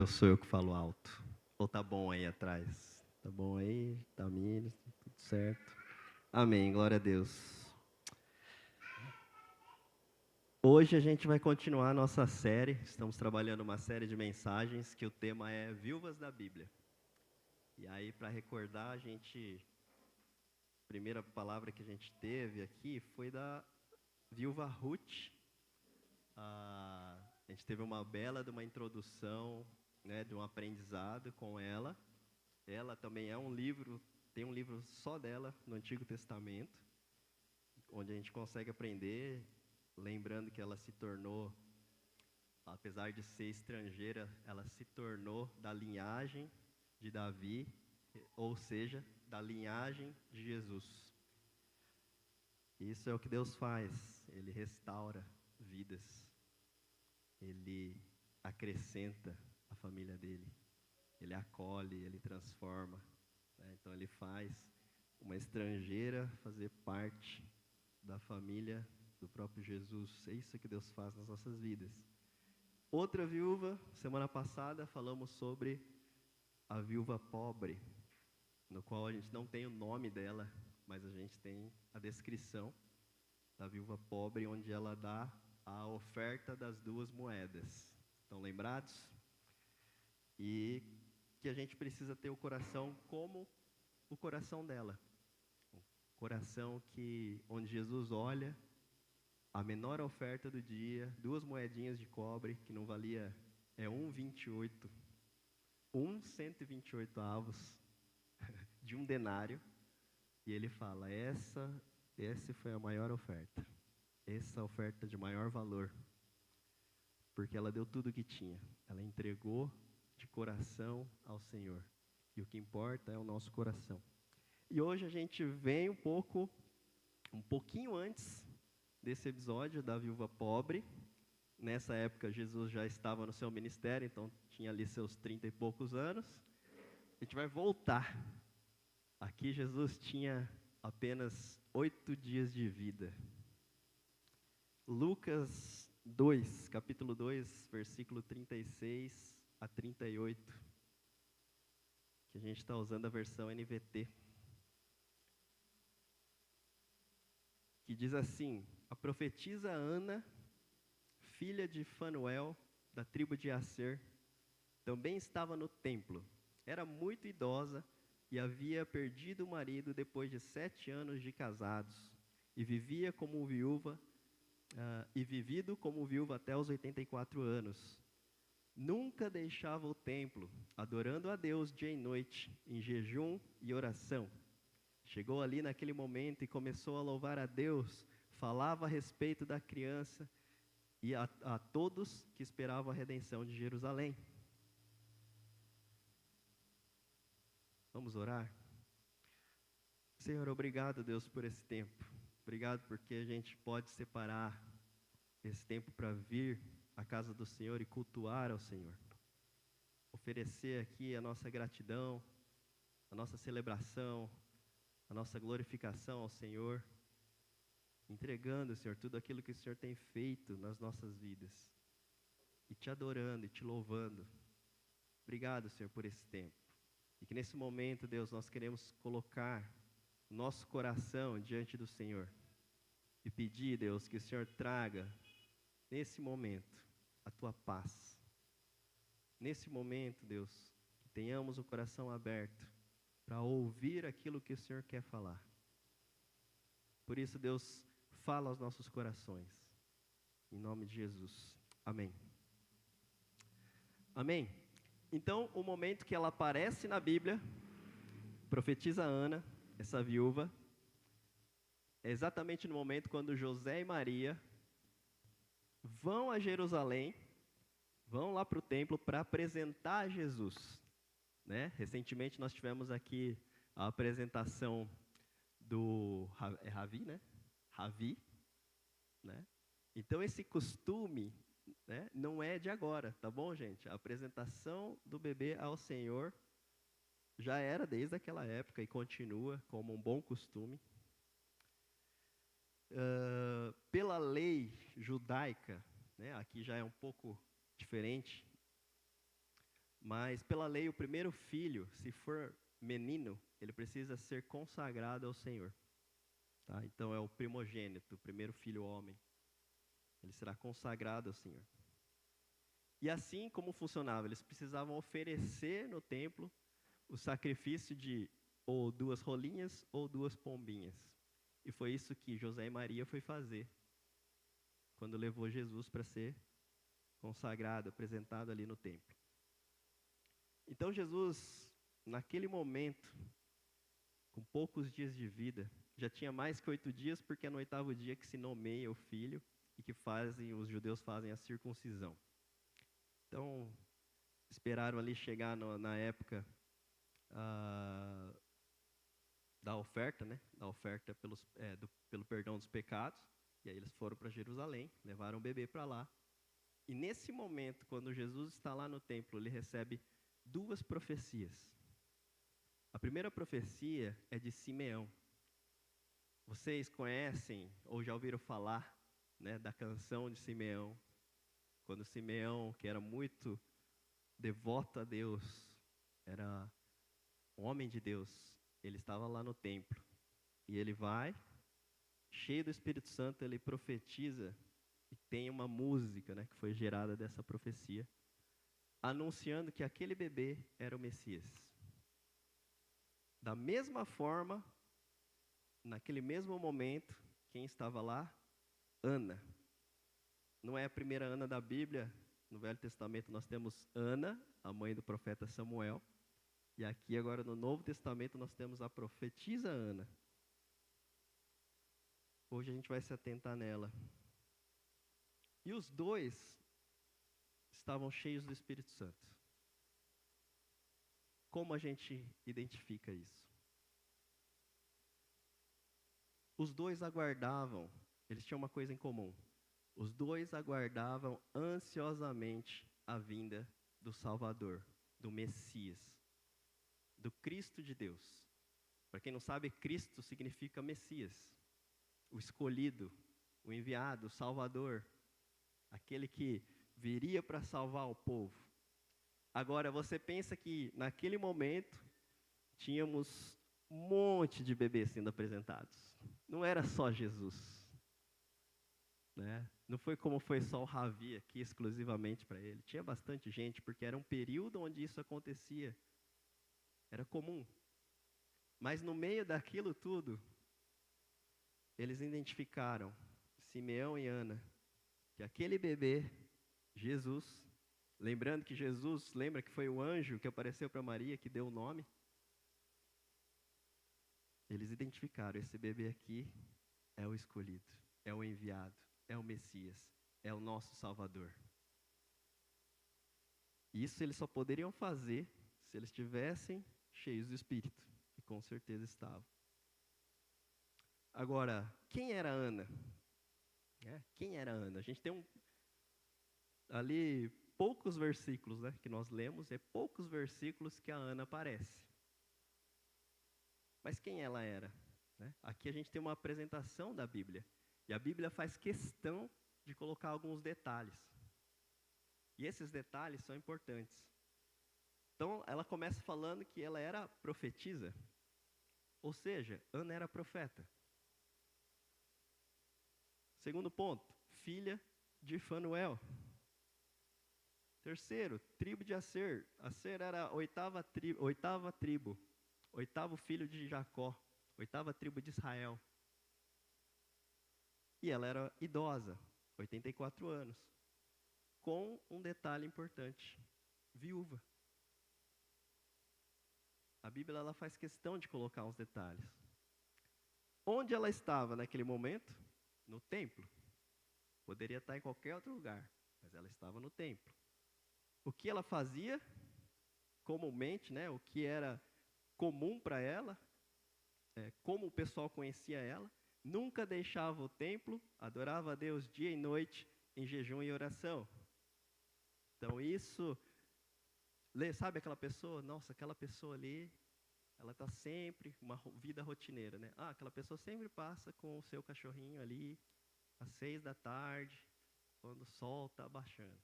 Eu sou eu que falo alto. Ou tá bom aí atrás? Tá bom aí? Tamires, tudo certo? Amém, glória a Deus. Hoje a gente vai continuar a nossa série. Estamos trabalhando uma série de mensagens que o tema é Viúvas da Bíblia. E aí, para recordar, a primeira palavra que a gente teve aqui foi da viúva Ruth. A gente teve uma bela de uma introdução, né, de um aprendizado com ela. Ela também tem um livro só dela no Antigo Testamento, onde a gente consegue aprender, lembrando que ela se tornou, apesar de ser estrangeira, ela se tornou da linhagem de Davi, ou seja, da linhagem de Jesus. Isso é o que Deus faz, Ele restaura vidas, Ele acrescenta a família dele, Ele acolhe, Ele transforma. Então ele faz uma estrangeira fazer parte da família do próprio Jesus. É isso que Deus faz nas nossas vidas. Outra viúva, semana passada falamos sobre a viúva pobre, no qual a gente não tem o nome dela, mas a gente tem a descrição da viúva pobre, onde ela dá a oferta das 2 moedas. Estão lembrados? E que a gente precisa ter o coração como o coração dela. Coração onde Jesus olha a menor oferta do dia, 2 moedinhas de cobre, que não valia, 1,28, 128 avos de um denário, e ele fala, essa foi a maior oferta, essa oferta de maior valor, porque ela deu tudo o que tinha, ela entregou de coração ao Senhor, e o que importa é o nosso coração. E hoje a gente vem um pouquinho antes desse episódio da viúva pobre. Nessa época, Jesus já estava no seu ministério, então tinha ali seus 30 e poucos anos. A gente vai voltar. Aqui, Jesus tinha apenas 8 dias de vida. Lucas 2, capítulo 2, versículo 36 a 38, que a gente está usando a versão NVT. Que diz assim: a profetisa Ana, filha de Fanuel, da tribo de Asser, também estava no templo. Era muito idosa e havia perdido o marido depois de 7 anos de casados, e vivia como viúva, vivido como viúva até os 84 anos. Nunca deixava o templo, adorando a Deus dia e noite, em jejum e oração. Chegou ali naquele momento e começou a louvar a Deus, falava a respeito da criança e a todos que esperavam a redenção de Jerusalém. Vamos orar? Senhor, obrigado, Deus, por esse tempo. Obrigado porque a gente pode separar esse tempo para vir à casa do Senhor e cultuar ao Senhor. Oferecer aqui a nossa gratidão, a nossa celebração, a nossa glorificação ao Senhor, entregando, Senhor, tudo aquilo que o Senhor tem feito nas nossas vidas, e te adorando e te louvando. Obrigado, Senhor, por esse tempo. E que nesse momento, Deus, nós queremos colocar o nosso coração diante do Senhor e pedir, Deus, que o Senhor traga, nesse momento, a Tua paz. Nesse momento, Deus, que tenhamos o coração aberto para ouvir aquilo que o Senhor quer falar. Por isso, Deus, fala aos nossos corações. Em nome de Jesus. Amém. Amém? Então, o momento que ela aparece na Bíblia, profetiza Ana, essa viúva, é exatamente no momento quando José e Maria vão a Jerusalém, vão lá para o templo para apresentar Jesus. Né? Recentemente nós tivemos aqui a apresentação do Ravi, né? Ravi, né? Então esse costume, né, não é de agora, tá bom, gente? A apresentação do bebê ao Senhor já era desde aquela época e continua como um bom costume. Pela lei judaica, né, aqui já é um pouco diferente, Mas, pela lei, o primeiro filho, se for menino, ele precisa ser consagrado ao Senhor. Tá? Então, é o primogênito, o primeiro filho homem. Ele será consagrado ao Senhor. E assim como funcionava, eles precisavam oferecer no templo o sacrifício de ou 2 rolinhas ou 2 pombinhas. E foi isso que José e Maria foi fazer quando levou Jesus para ser consagrado, apresentado ali no templo. Então Jesus, naquele momento, com poucos dias de vida, já tinha mais que 8 dias, porque é no 8º dia que se nomeia o filho e que os judeus fazem a circuncisão. Então, esperaram ali chegar na época da oferta, né? Da oferta pelo perdão dos pecados. E aí eles foram para Jerusalém, levaram o bebê para lá. E nesse momento, quando Jesus está lá no templo, ele recebe 2 profecias. A primeira profecia é de Simeão. Vocês conhecem ou já ouviram falar, né, da canção de Simeão? Quando Simeão, que era muito devoto a Deus, era um homem de Deus, ele estava lá no templo. E ele vai, cheio do Espírito Santo, ele profetiza, e tem uma música, né, que foi gerada dessa profecia, anunciando que aquele bebê era o Messias. Da mesma forma, naquele mesmo momento, quem estava lá? Ana. Não é a primeira Ana da Bíblia. No Velho Testamento nós temos Ana, a mãe do profeta Samuel. E aqui agora no Novo Testamento nós temos a profetisa Ana. Hoje a gente vai se atentar nela. E os 2 estavam cheios do Espírito Santo. Como a gente identifica isso? Os 2 aguardavam, eles tinham uma coisa em comum. Os 2 aguardavam ansiosamente a vinda do Salvador, do Messias, do Cristo de Deus. Para quem não sabe, Cristo significa Messias, o escolhido, o enviado, o Salvador, aquele que viria para salvar o povo. Agora, você pensa que naquele momento tínhamos um monte de bebês sendo apresentados. Não era só Jesus. Né? Não foi como foi só o Ravi aqui exclusivamente para ele. Tinha bastante gente, porque era um período onde isso acontecia. Era comum. Mas no meio daquilo tudo, eles identificaram, Simeão e Ana, que aquele bebê, Jesus, lembrando que Jesus, lembra que foi o anjo que apareceu para Maria, que deu o nome? Eles identificaram, esse bebê aqui é o escolhido, é o enviado, é o Messias, é o nosso Salvador. Isso eles só poderiam fazer se eles estivessem cheios do Espírito, e com certeza estavam. Agora, quem era Ana? Quem era Ana? A gente tem ali poucos versículos, né, que nós lemos, poucos versículos que a Ana aparece. Mas quem ela era? Né? Aqui a gente tem uma apresentação da Bíblia. E a Bíblia faz questão de colocar alguns detalhes. E esses detalhes são importantes. Então, ela começa falando que ela era profetisa. Ou seja, Ana era profeta. Segundo ponto, filha de Fanuel. Terceiro, tribo de Aser. Aser era a oitava tribo, 8º filho de Jacó, 8ª tribo de Israel. E ela era idosa, 84 anos, com um detalhe importante, viúva. A Bíblia ela faz questão de colocar uns detalhes. Onde ela estava naquele momento? No templo. Poderia estar em qualquer outro lugar, mas ela estava no templo. O que ela fazia? Comumente, né, o que era comum para ela, como o pessoal conhecia ela, nunca deixava o templo, adorava a Deus dia e noite em jejum e oração. Então isso, sabe aquela pessoa? Nossa, aquela pessoa ali, ela está sempre, uma vida rotineira, né? Aquela pessoa sempre passa com o seu cachorrinho ali, às 6 da tarde, quando o sol está baixando.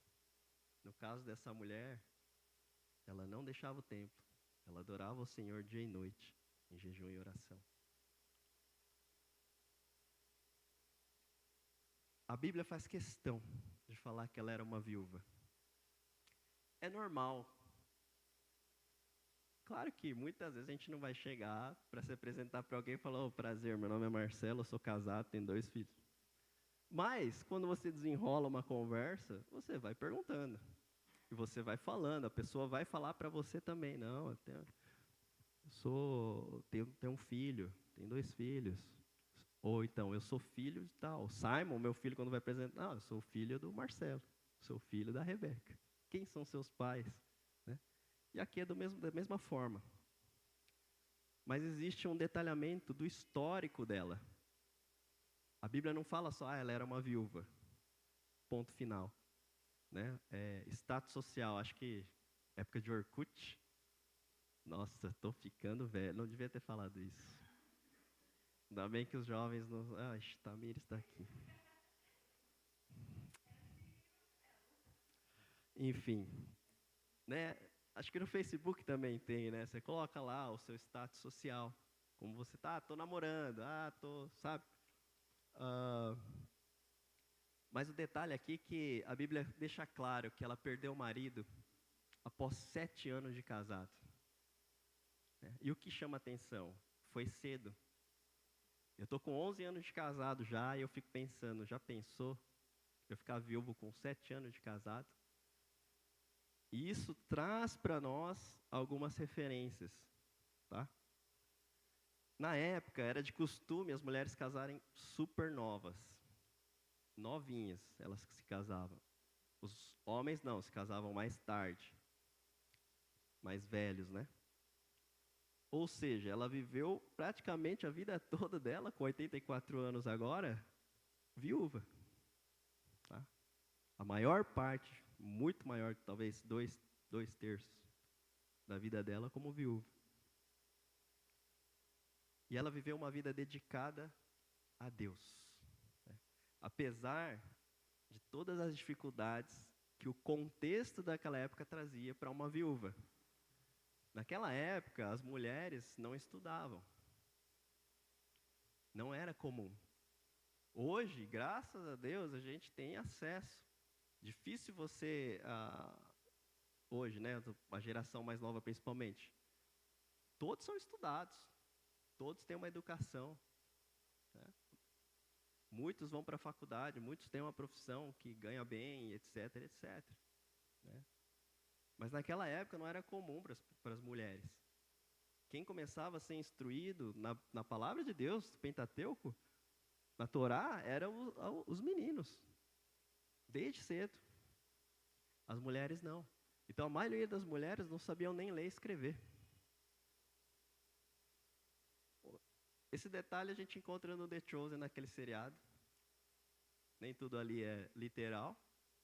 No caso dessa mulher, ela deixava o templo. Ela adorava o Senhor dia e noite, em jejum e oração. A Bíblia faz questão de falar que ela era uma viúva. É normal. Claro que muitas vezes a gente não vai chegar para se apresentar para alguém e falar: "Oh, prazer, meu nome é Marcelo, eu sou casado, tenho 2 filhos." Mas, quando você desenrola uma conversa, você vai perguntando. E você vai falando, a pessoa vai falar para você também: "Não, tenho um filho, tenho 2 filhos." Ou então, eu sou filho de tal. Simon, meu filho, quando vai apresentar: "Não, eu sou filho do Marcelo, sou filho da Rebeca." Quem são seus pais? Né? E aqui é da mesma forma. Mas existe um detalhamento do histórico dela. A Bíblia não fala só, ela era uma viúva. Ponto final. Né? Status social, acho que época de Orkut. Nossa, estou ficando velho, não devia ter falado isso. Ainda bem que os jovens não... Tamir está aqui. Enfim, né? Acho que no Facebook também tem, né? Você coloca lá o seu status social. Como você tá, tô namorando, sabe? Mas o detalhe aqui é que a Bíblia deixa claro que ela perdeu o marido após 7 anos de casado. E o que chama atenção? Foi cedo. Eu estou com 11 anos de casado já, e eu fico pensando, já pensou eu ficar viúvo com 7 anos de casado? E isso traz para nós algumas referências, tá? Na época, era de costume as mulheres casarem super novas. Novinhas, elas se casavam. Os homens não, se casavam mais tarde. Mais velhos, né? Ou seja, ela viveu praticamente a vida toda dela, com 84 anos agora, viúva. Tá? A maior parte, muito maior, talvez 2/3 da vida dela como viúva. E ela viveu uma vida dedicada a Deus. Né? Apesar de todas as dificuldades que o contexto daquela época trazia para uma viúva. Naquela época, as mulheres não estudavam. Não era comum. Hoje, graças a Deus, a gente tem acesso. Difícil você, hoje, né, a geração mais nova principalmente, todos são estudados, todos têm uma educação. Né? Muitos vão para a faculdade, muitos têm uma profissão que ganha bem, etc, etc. Né? Mas naquela época não era comum para as mulheres. Quem começava a ser instruído na palavra de Deus, Pentateuco, na Torá, eram os meninos, desde cedo. As mulheres não. Então a maioria das mulheres não sabiam nem ler e escrever. Esse detalhe a gente encontra no The Chosen, naquele seriado. Nem tudo ali é literal,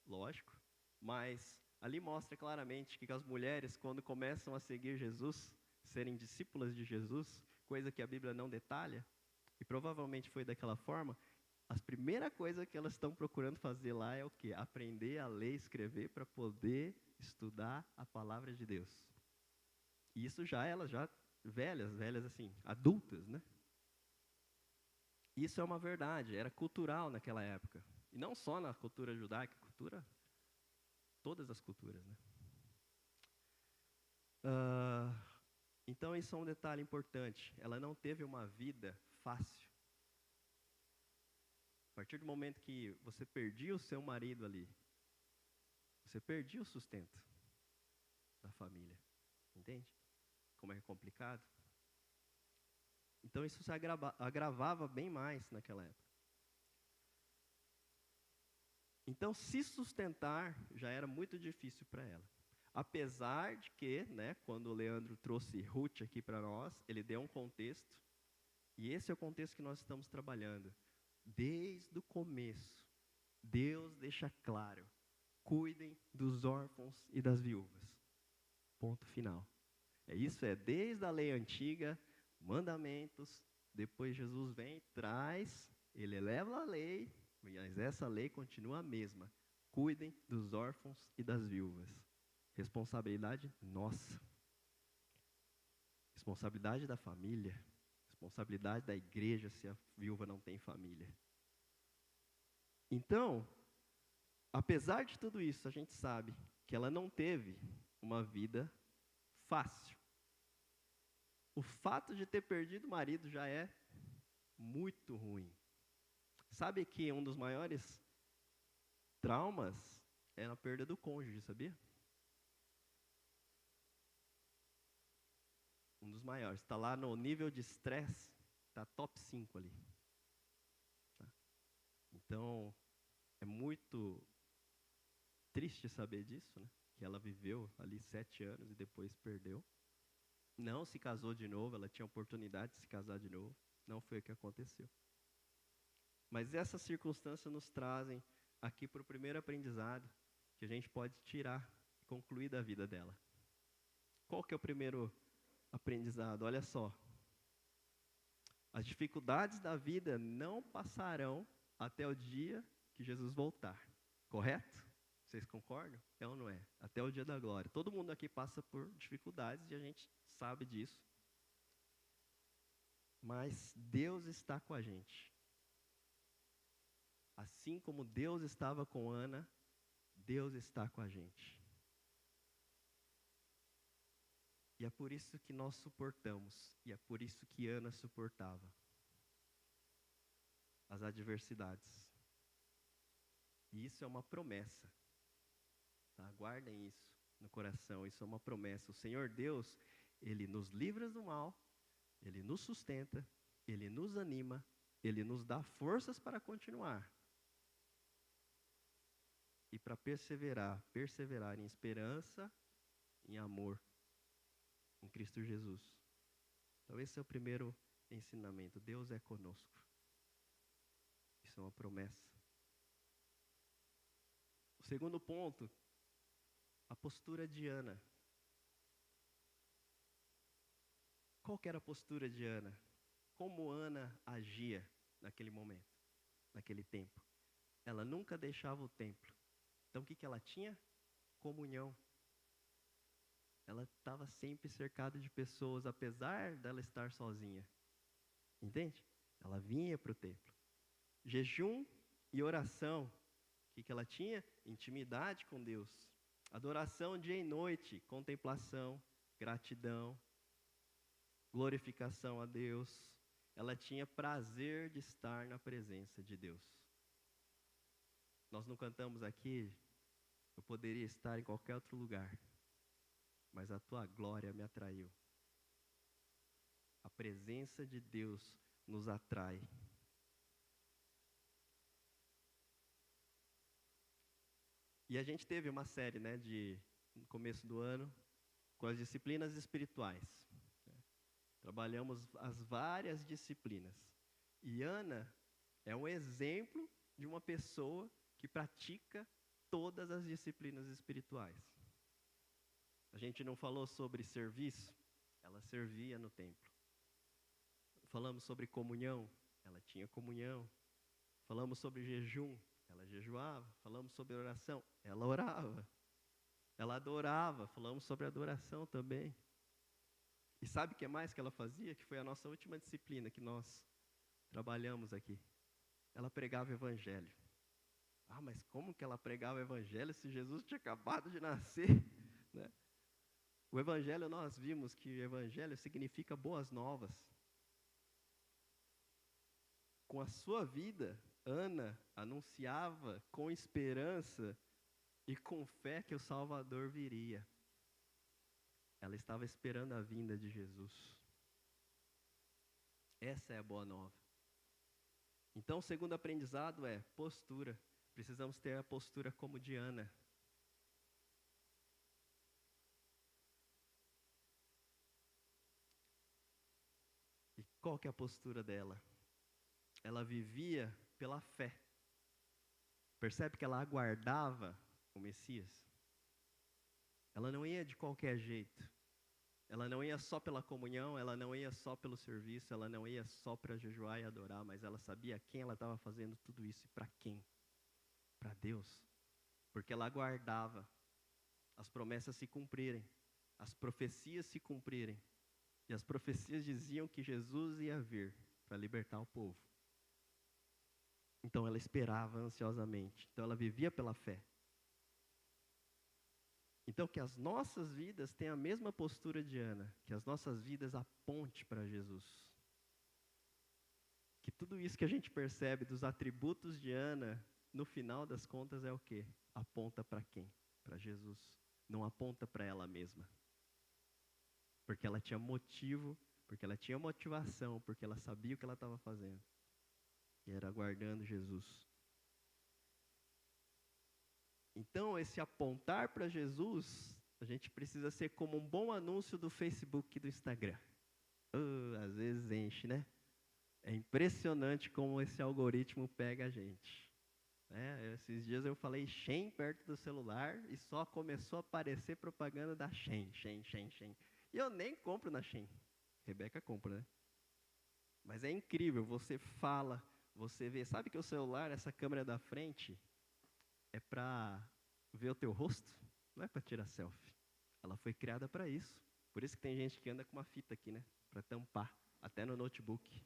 lógico, mas ali mostra claramente que as mulheres, quando começam a seguir Jesus, serem discípulas de Jesus, coisa que a Bíblia não detalha, e provavelmente foi daquela forma, a primeira coisa que elas estão procurando fazer lá é o quê? Aprender a ler e escrever para poder estudar a palavra de Deus. E isso elas já velhas assim, adultas, né? Isso é uma verdade, era cultural naquela época. E não só na cultura judaica, todas as culturas, né? Então, isso é um detalhe importante. Ela não teve uma vida fácil. A partir do momento que você perdia o seu marido ali, você perdia o sustento da família. Entende? Como é complicado? Então, isso se agravava bem mais naquela época. Então, se sustentar já era muito difícil para ela. Apesar de que, né, quando o Leandro trouxe Ruth aqui para nós, ele deu um contexto, e esse é o contexto que nós estamos trabalhando. Desde o começo, Deus deixa claro: cuidem dos órfãos e das viúvas. Ponto final. Isso é desde a lei antiga, mandamentos, depois Jesus vem, traz, ele eleva a lei, mas essa lei continua a mesma. Cuidem dos órfãos e das viúvas. Responsabilidade nossa. responsabilidade da família, responsabilidade da igreja se a viúva não tem família. Então, apesar de tudo isso, a gente sabe que ela não teve uma vida fácil. O fato de ter perdido o marido já é muito ruim. Sabe que um dos maiores traumas é a perda do cônjuge, sabia? Um dos maiores. Está lá no nível de estresse, está top 5 ali. Tá? Então, é muito triste saber disso, né? Que ela viveu ali 7 anos e depois perdeu. Não se casou de novo, ela tinha oportunidade de se casar de novo. Não foi o que aconteceu. Mas essas circunstâncias nos trazem aqui para o primeiro aprendizado que a gente pode tirar, concluir da vida dela. Qual que é o primeiro aprendizado? Olha só. As dificuldades da vida não passarão até o dia que Jesus voltar. Correto? Vocês concordam? É ou não é? Até o dia da glória. Todo mundo aqui passa por dificuldades e a gente sabe disso. Mas Deus está com a gente. Assim como Deus estava com Ana, Deus está com a gente. E é por isso que nós suportamos. E é por isso que Ana suportava as adversidades. E isso é uma promessa. Tá? Guardem isso no coração. Isso é uma promessa. O Senhor Deus, Ele nos livra do mal, Ele nos sustenta, Ele nos anima, Ele nos dá forças para continuar. E para perseverar em esperança, em amor, em Cristo Jesus. Então esse é o primeiro ensinamento. Deus é conosco. Isso é uma promessa. O segundo ponto, a postura de Ana. Qual que era a postura de Ana? Como Ana agia naquele momento, naquele tempo? Ela nunca deixava o templo. Então o que ela tinha? Comunhão. Ela estava sempre cercada de pessoas, apesar dela estar sozinha. Entende? Ela vinha para o templo. Jejum e oração. O que ela tinha? Intimidade com Deus. Adoração dia e noite. Contemplação, gratidão, glorificação a Deus. Ela tinha prazer de estar na presença de Deus. Nós não cantamos aqui, eu poderia estar em qualquer outro lugar, mas a tua glória me atraiu. A presença de Deus nos atrai. E a gente teve uma série, né, no começo do ano, com as disciplinas espirituais. Trabalhamos as várias disciplinas. E Ana é um exemplo de uma pessoa que pratica todas as disciplinas espirituais. A gente não falou sobre serviço, ela servia no templo. Falamos sobre comunhão, ela tinha comunhão. Falamos sobre jejum, ela jejuava. Falamos sobre oração, ela orava. Ela adorava, falamos sobre adoração também. E sabe o que mais que ela fazia? Que foi a nossa última disciplina que nós trabalhamos aqui. Ela pregava o evangelho. Ah, mas como que ela pregava o evangelho se Jesus tinha acabado de nascer? Né? O evangelho, nós vimos que o evangelho significa boas novas. Com a sua vida, Ana anunciava com esperança e com fé que o Salvador viria. Ela estava esperando a vinda de Jesus. Essa é a boa nova. Então, o segundo aprendizado é postura. Precisamos ter a postura como de Ana. E qual que é a postura dela? Ela vivia pela fé. Percebe que ela aguardava o Messias? Ela não ia de qualquer jeito. Ela não ia só pela comunhão, ela não ia só pelo serviço, ela não ia só para jejuar e adorar, mas ela sabia a quem ela estava fazendo tudo isso e para quem. Para Deus. Porque ela aguardava as promessas se cumprirem, as profecias se cumprirem. E as profecias diziam que Jesus ia vir para libertar o povo. Então ela esperava ansiosamente. Então ela vivia pela fé. Então que as nossas vidas tenham a mesma postura de Ana, que as nossas vidas aponte para Jesus. Que tudo isso que a gente percebe dos atributos de Ana, no final das contas é o quê? Aponta para quem? Para Jesus. Não aponta para ela mesma. Porque ela tinha motivo, porque ela tinha motivação, porque ela sabia o que ela estava fazendo. E era aguardando Jesus. Então, esse apontar para Jesus, a gente precisa ser como um bom anúncio do Facebook e do Instagram. Às vezes enche, né? É impressionante como esse algoritmo pega a gente. Esses dias eu falei Shein perto do celular e só começou a aparecer propaganda da Shein. E eu nem compro na Shein. Rebeca compra, né? Mas é incrível, você fala, você vê. Sabe que o celular, essa câmera da frente, é para ver o teu rosto? Não é para tirar selfie. Ela foi criada para isso. Por isso que tem gente que anda com uma fita aqui, né? Para tampar, até no notebook.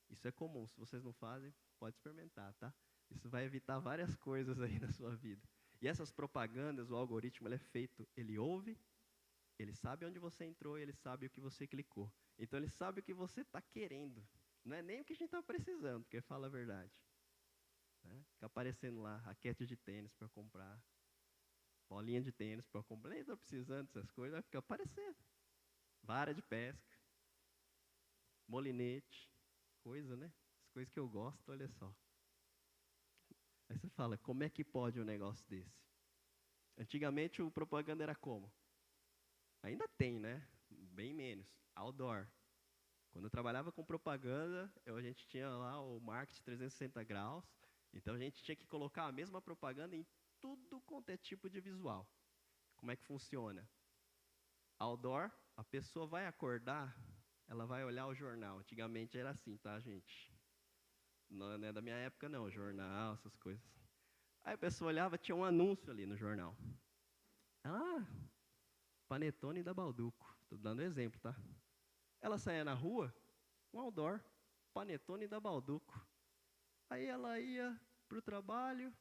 Isso é comum, se vocês não fazem, pode experimentar, tá? Isso vai evitar várias coisas aí na sua vida. E essas propagandas, o algoritmo, ele é feito, ele ouve, ele sabe onde você entrou, ele sabe o que você clicou. Então, ele sabe o que você está querendo. Não é nem o que a gente está precisando, porque fala a verdade. Né? Fica aparecendo lá, raquete de tênis para comprar, bolinha de tênis para comprar, nem estou precisando dessas coisas, vai ficar aparecendo. Vara de pesca, molinete, coisa, né? As coisas que eu gosto, olha só. Aí você fala, como é que pode um negócio desse? Antigamente o propaganda era como? Ainda tem, né? Bem menos. Outdoor. Quando eu trabalhava com propaganda, a gente tinha lá o marketing 360 graus. Então a gente tinha que colocar a mesma propaganda em tudo quanto é tipo de visual. Como é que funciona? Outdoor, a pessoa vai acordar, ela vai olhar o jornal. Antigamente era assim, tá, gente? Não é da minha época, não. Jornal, essas coisas. Aí a pessoa olhava, tinha um anúncio ali no jornal. Panetone da Balduco. Estou dando exemplo, tá? Ela saía na rua, um outdoor, Panetone da Balduco. Aí ela ia para o trabalho,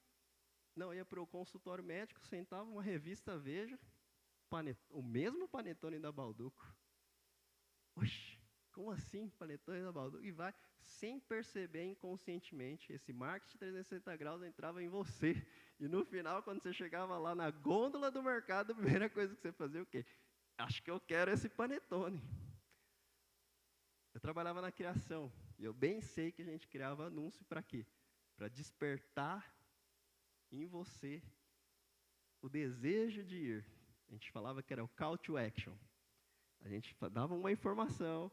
ia para o consultório médico, sentava uma revista Veja, o mesmo Panetone da Balduco. Oxi, como assim Panetone da Balduco? E vai, sem perceber inconscientemente, esse marketing 360 graus entrava em você. E no final, quando você chegava lá na gôndola do mercado, a primeira coisa que você fazia, o quê? Acho que eu quero esse panetone. Eu trabalhava na criação, e eu bem sei que a gente criava anúncio para quê? Para despertar em você o desejo de ir. A gente falava que era o call to action. A gente dava uma informação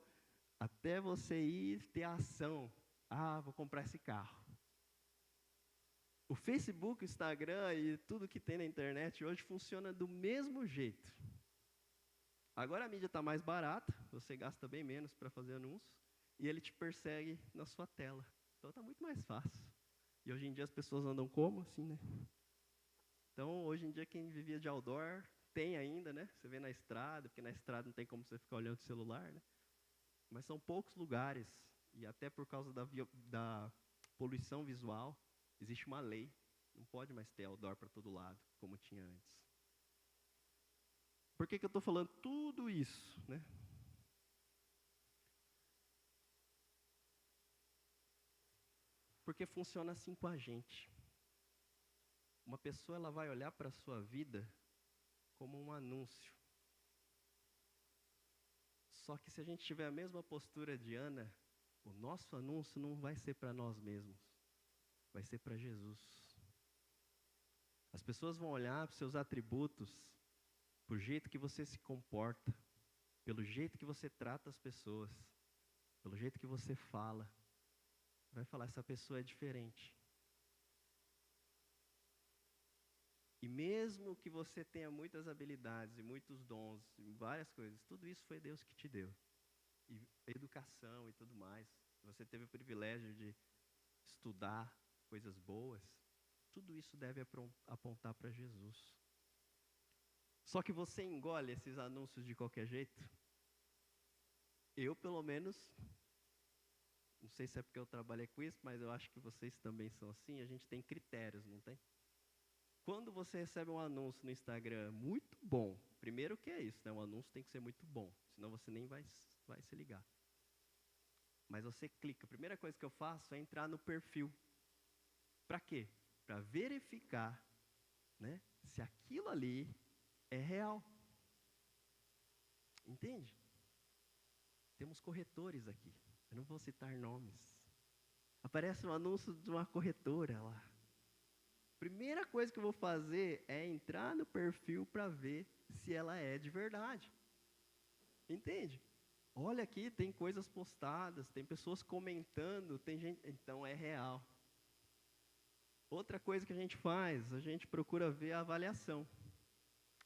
até você ir ter a ação. Vou comprar esse carro. O Facebook, o Instagram e tudo que tem na internet hoje funciona do mesmo jeito. Agora a mídia está mais barata, você gasta bem menos para fazer anúncios, e ele te persegue na sua tela. Então está muito mais fácil. E hoje em dia as pessoas andam como? Assim, né? Então, hoje em dia, quem vivia de outdoor, tem ainda, né? Você vê na estrada, porque na estrada não tem como você ficar olhando o celular, né? Mas são poucos lugares, e até por causa da poluição visual, existe uma lei. Não pode mais ter outdoor para todo lado, como tinha antes. Por que eu estou falando tudo isso, né? Porque funciona assim com a gente. Uma pessoa ela vai olhar para a sua vida como um anúncio. Só que se a gente tiver a mesma postura de Ana, o nosso anúncio não vai ser para nós mesmos, vai ser para Jesus. As pessoas vão olhar para os seus atributos, por jeito que você se comporta, pelo jeito que você trata as pessoas, pelo jeito que você fala. Vai falar, essa pessoa é diferente. E mesmo que você tenha muitas habilidades e muitos dons, e várias coisas, tudo isso foi Deus que te deu. E educação e tudo mais. Você teve o privilégio de estudar coisas boas. Tudo isso deve apontar para Jesus. Só que você engole esses anúncios de qualquer jeito? Eu, pelo menos, não sei se é porque eu trabalhei com isso, mas eu acho que vocês também são assim, a gente tem critérios, não tem? Quando você recebe um anúncio no Instagram muito bom, primeiro que é isso, né? O anúncio tem que ser muito bom, senão você nem vai se ligar. Mas você clica, a primeira coisa que eu faço é entrar no perfil. Para quê? Para verificar, né, se aquilo ali é real. Entende? Temos corretores aqui. Eu não vou citar nomes. Aparece um anúncio de uma corretora lá. Primeira coisa que eu vou fazer é entrar no perfil para ver se ela é de verdade. Entende? Olha aqui, tem coisas postadas, tem pessoas comentando, tem gente, então é real. Outra coisa que a gente faz, a gente procura ver a avaliação.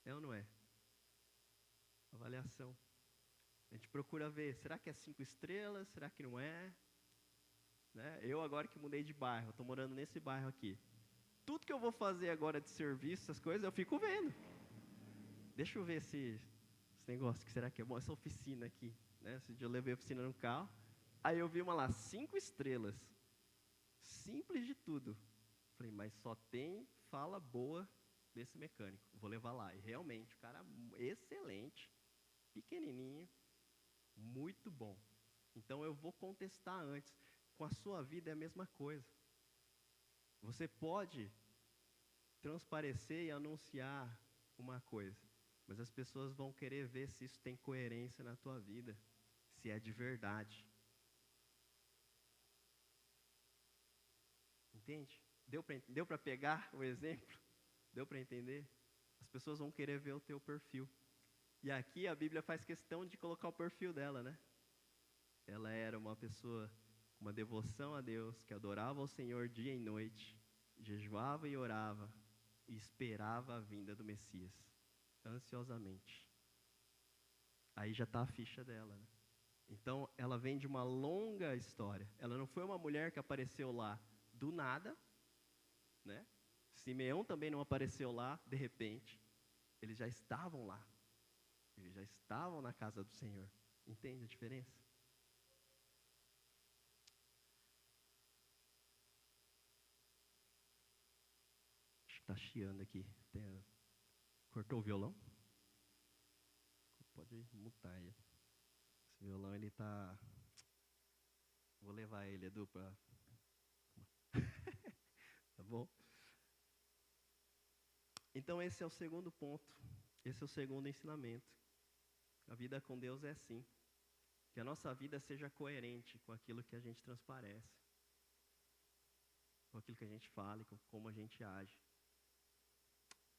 É ou não é? Avaliação. A gente procura ver, será que é 5 estrelas? Será que não é? Né? Eu agora que mudei de bairro, estou morando nesse bairro aqui. Tudo que eu vou fazer agora de serviço, essas coisas, eu fico vendo. Deixa eu ver esse negócio, que será que é bom? Essa oficina aqui, né? Esse dia eu levei a oficina no carro. Aí eu vi uma lá, 5 estrelas. Simples de tudo. Falei, mas só tem fala boa desse mecânico. Vou levar lá. E realmente, o cara excelente, pequenininho, muito bom. Então eu vou contestar antes. Com a sua vida é a mesma coisa. Você pode transparecer e anunciar uma coisa, mas as pessoas vão querer ver se isso tem coerência na tua vida, se é de verdade. Entende? Deu para pegar o exemplo? Deu para entender? As pessoas vão querer ver o teu perfil. E aqui a Bíblia faz questão de colocar o perfil dela, né? Ela era uma pessoa com uma devoção a Deus, que adorava ao Senhor dia e noite, jejuava e orava, e esperava a vinda do Messias, ansiosamente. Aí já está a ficha dela, né? Então, ela vem de uma longa história. Ela não foi uma mulher que apareceu lá do nada, né? Simeão também não apareceu lá de repente. Eles já estavam lá. Eles já estavam na casa do Senhor. Entende a diferença? Acho que está chiando aqui. Cortou o violão? Pode mutar ele. Esse violão, ele tá... Vou levar ele, Edu, para... Tá bom? Então, esse é o segundo ponto. Esse é o segundo ensinamento. A vida com Deus é assim. Que a nossa vida seja coerente com aquilo que a gente transparece. Com aquilo que a gente fala e com como a gente age.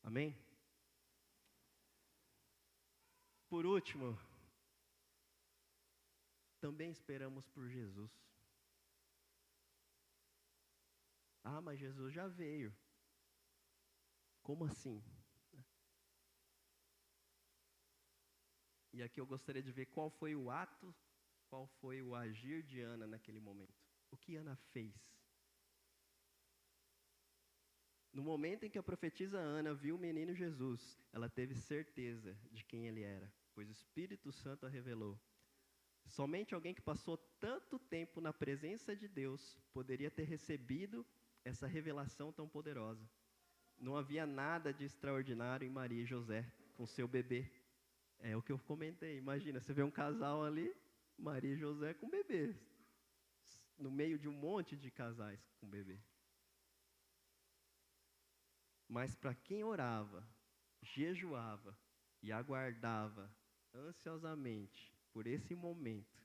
Amém? Por último, também esperamos por Jesus. Ah, mas Jesus já veio. Como assim? E aqui eu gostaria de ver qual foi o ato, qual foi o agir de Ana naquele momento. O que Ana fez? No momento em que a profetisa Ana viu o menino Jesus, ela teve certeza de quem ele era, pois o Espírito Santo a revelou. Somente alguém que passou tanto tempo na presença de Deus poderia ter recebido essa revelação tão poderosa. Não havia nada de extraordinário em Maria e José com seu bebê. É o que eu comentei. Imagina, você vê um casal ali, Maria e José com bebê, no meio de um monte de casais com bebê. Mas para quem orava, jejuava e aguardava ansiosamente por esse momento,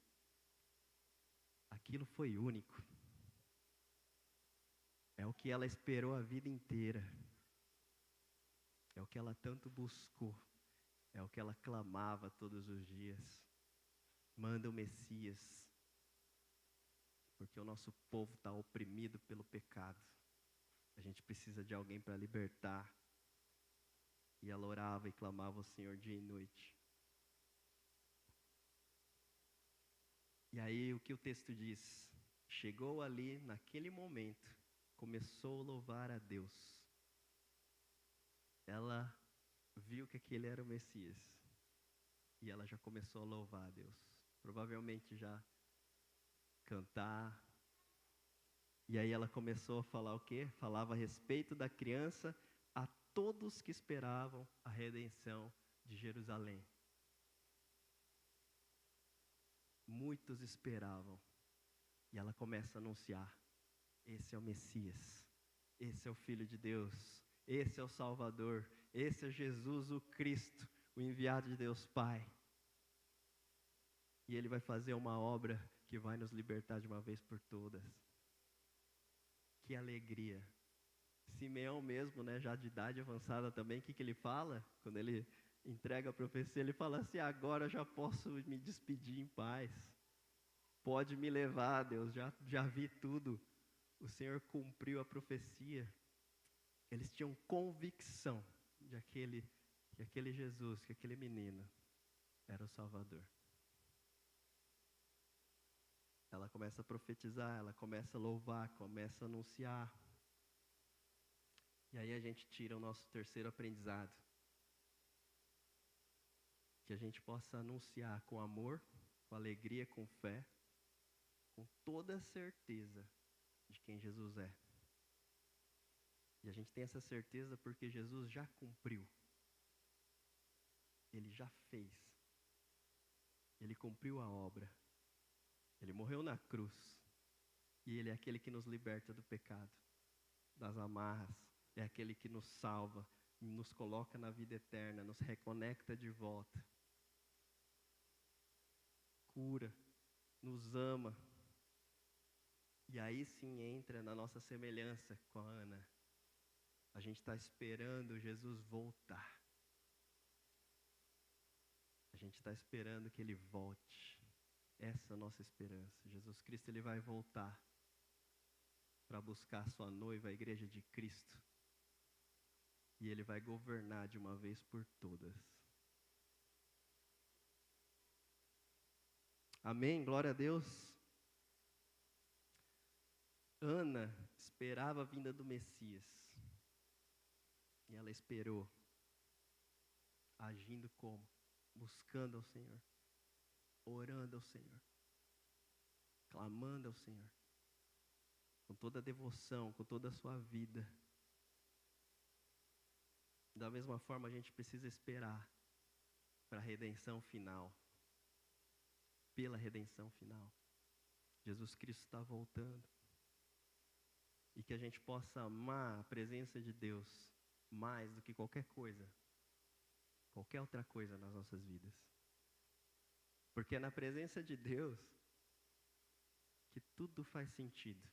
aquilo foi único. É o que ela esperou a vida inteira. É o que ela tanto buscou. É o que ela clamava todos os dias. Manda o Messias. Porque o nosso povo está oprimido pelo pecado. A gente precisa de alguém para libertar. E ela orava e clamava ao Senhor dia e noite. E aí o que o texto diz? Chegou ali, naquele momento, começou a louvar a Deus. Ela viu que aquele era o Messias. E ela já começou a louvar a Deus. provavelmente já cantar. E aí ela começou a falar o quê? Falava a respeito da criança a todos que esperavam a redenção de Jerusalém. Muitos esperavam. E ela começa a anunciar: esse é o Messias, esse é o Filho de Deus, esse é o Salvador, esse é Jesus o Cristo, o enviado de Deus Pai. E Ele vai fazer uma obra que vai nos libertar de uma vez por todas. Que alegria. Simeão mesmo, né, já de idade avançada também, o que ele fala? Quando ele entrega a profecia, ele fala assim: agora já posso me despedir em paz. Pode me levar, Deus, já vi tudo. O Senhor cumpriu a profecia. Eles tinham convicção de que aquele Jesus, que aquele menino era o Salvador. Ela começa a profetizar, ela começa a louvar, começa a anunciar. E aí a gente tira o nosso terceiro aprendizado. Que a gente possa anunciar com amor, com alegria, com fé, com toda a certeza de quem Jesus é. E a gente tem essa certeza porque Jesus já cumpriu. Ele já fez. Ele cumpriu a obra. Ele morreu na cruz. E Ele é aquele que nos liberta do pecado, das amarras. É aquele que nos salva, nos coloca na vida eterna, nos reconecta de volta. Cura, nos ama. E aí sim entra na nossa semelhança com a Ana. A gente está esperando Jesus voltar. A gente está esperando que Ele volte. Essa é a nossa esperança. Jesus Cristo, Ele vai voltar para buscar a sua noiva, a igreja de Cristo. E Ele vai governar de uma vez por todas. Amém? Glória a Deus. Ana esperava a vinda do Messias. E ela esperou. Agindo como? Buscando ao Senhor. Orando ao Senhor. Clamando ao Senhor. Com toda a devoção, com toda a sua vida. Da mesma forma, a gente precisa esperar para a redenção final. Pela redenção final. Jesus Cristo está voltando. E que a gente possa amar a presença de Deus mais do que qualquer coisa. Qualquer outra coisa nas nossas vidas. Porque é na presença de Deus que tudo faz sentido.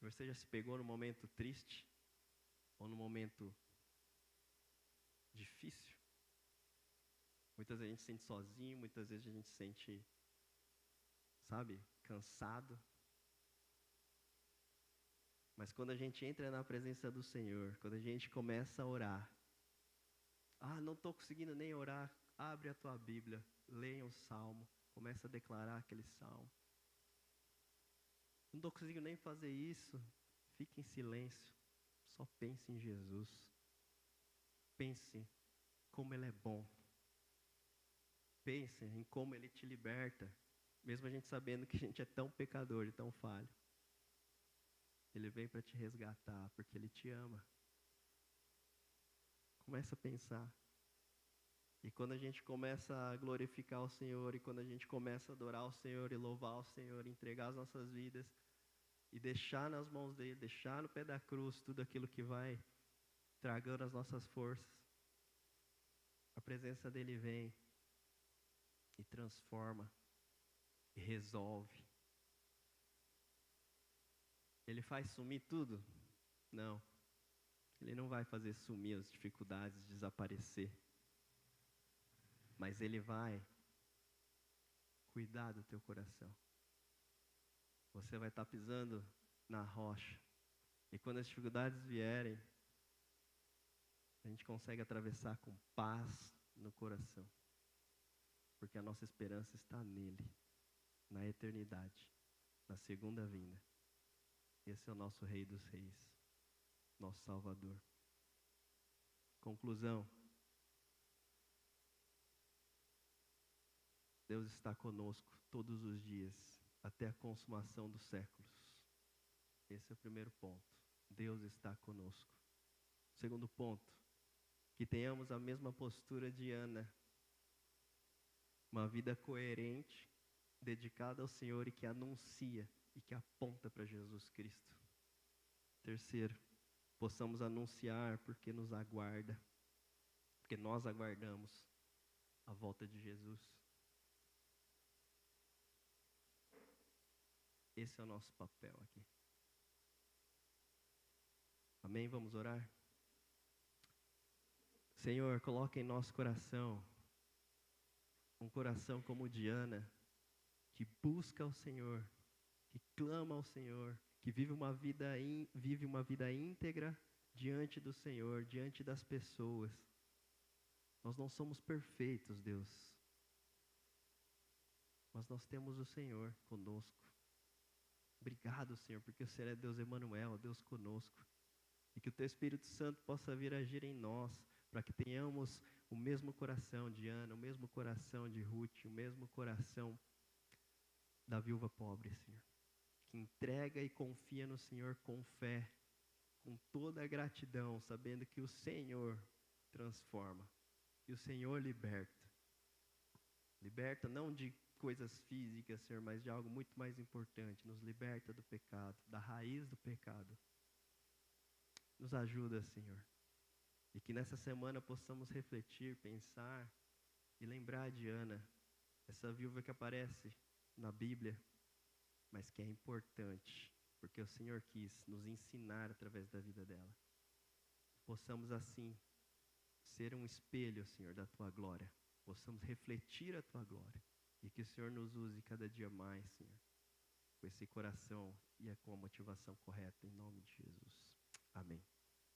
Você já se pegou num momento triste? Ou num momento difícil? Muitas vezes a gente se sente sozinho, muitas vezes a gente se sente, sabe, cansado. Mas quando a gente entra na presença do Senhor, quando a gente começa a orar, não estou conseguindo nem orar, abre a tua Bíblia, leia um salmo, começa a declarar aquele salmo. Não estou conseguindo nem fazer isso, fique em silêncio, só pense em Jesus. Pense como Ele é bom. Pense em como Ele te liberta, mesmo a gente sabendo que a gente é tão pecador e tão falho. Ele vem para te resgatar, porque Ele te ama. Começa a pensar. E quando a gente começa a glorificar o Senhor, e quando a gente começa a adorar o Senhor, e louvar o Senhor, e entregar as nossas vidas, e deixar nas mãos dEle, deixar no pé da cruz tudo aquilo que vai tragando as nossas forças, a presença dEle vem e transforma, e resolve. Ele faz sumir tudo? Não. Ele não vai fazer sumir as dificuldades, desaparecer. Mas Ele vai cuidar do teu coração. Você vai estar pisando na rocha. E quando as dificuldades vierem, a gente consegue atravessar com paz no coração. Porque a nossa esperança está nele, na eternidade, na segunda vinda. Esse é o nosso Rei dos Reis, nosso Salvador. Conclusão. Deus está conosco todos os dias, até a consumação dos séculos. Esse é o primeiro ponto. Deus está conosco. Segundo ponto, que tenhamos a mesma postura de Ana. Uma vida coerente, dedicada ao Senhor e que anuncia e que aponta para Jesus Cristo. Terceiro, possamos anunciar porque nos aguarda, porque nós aguardamos a volta de Jesus. Esse é o nosso papel aqui. Amém? Vamos orar? Senhor, coloca em nosso coração um coração como o de Ana, que busca ao Senhor, que clama ao Senhor, que vive uma vida íntegra diante do Senhor, diante das pessoas. Nós não somos perfeitos, Deus, mas nós temos o Senhor conosco. Obrigado, Senhor, porque o Senhor é Deus Emanuel, Deus conosco. E que o Teu Espírito Santo possa vir agir em nós, para que tenhamos o mesmo coração de Ana, o mesmo coração de Ruth, o mesmo coração da viúva pobre, Senhor. Que entrega e confia no Senhor com fé, com toda a gratidão, sabendo que o Senhor transforma, que o Senhor liberta. Liberta não de coisas físicas, Senhor, mas de algo muito mais importante. Nos liberta do pecado, da raiz do pecado. Nos ajuda, Senhor. E que nessa semana possamos refletir, pensar e lembrar de Ana, essa viúva que aparece na Bíblia, mas que é importante, porque o Senhor quis nos ensinar através da vida dela. Possamos assim ser um espelho, Senhor, da Tua glória. Possamos refletir a Tua glória. E que o Senhor nos use cada dia mais, Senhor, com esse coração e com a motivação correta, em nome de Jesus. Amém.